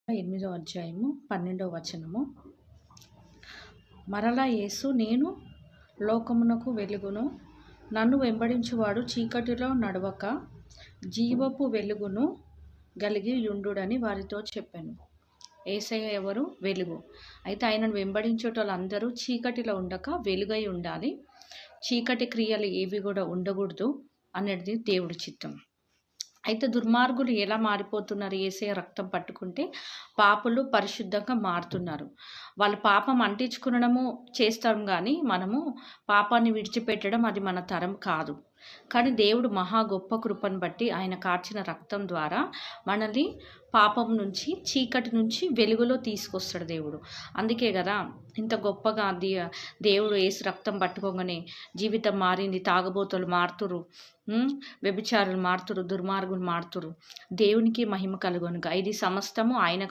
8వ అధ్యాయము 12వ వచనము. మరలా యేసు, నేను లోకమునకు వెలుగును, నన్ను వెంబడించువాడు చీకటిలో నడవక జీవపు వెలుగును కలిగి యుండుడని వారితో చెప్పాను. యేసయ్య ఎవరు? వెలుగు. అయితే ఆయనను వెంబడించేటోళ్ళందరూ చీకటిలో ఉండక వెలుగై ఉండాలి. చీకటి క్రియలు ఏవి కూడా ఉండకూడదు అనేది దేవుడి చిత్తం. అయితే దుర్మార్గులు ఎలా మారిపోతున్నారు? యేసయ్య రక్తం పట్టుకుంటే పాపులు పరిశుద్ధంగా మారుతున్నారు. వాళ్ళు పాపం అంటించుకునడము చేస్తాం, కానీ మనము పాపాన్ని విడిచిపెట్టడం అది మన తరం కాదు. కానీ దేవుడు మహా గొప్ప కృపను బట్టి ఆయన కార్చిన రక్తం ద్వారా మనల్ని పాపం నుంచి, చీకటి నుంచి వెలుగులో తీసుకొస్తాడు దేవుడు. అందుకే కదా ఇంత గొప్పగా దేవుడు యేసు రక్తం పట్టుకోగానే జీవితం మారింది. తాగబోతులు మారుతురు, వ్యభిచారులు మారుతురు, దుర్మార్గులు మారుతురు. దేవునికి మహిమ కలుగునుగా. ఇది సమస్తము ఆయన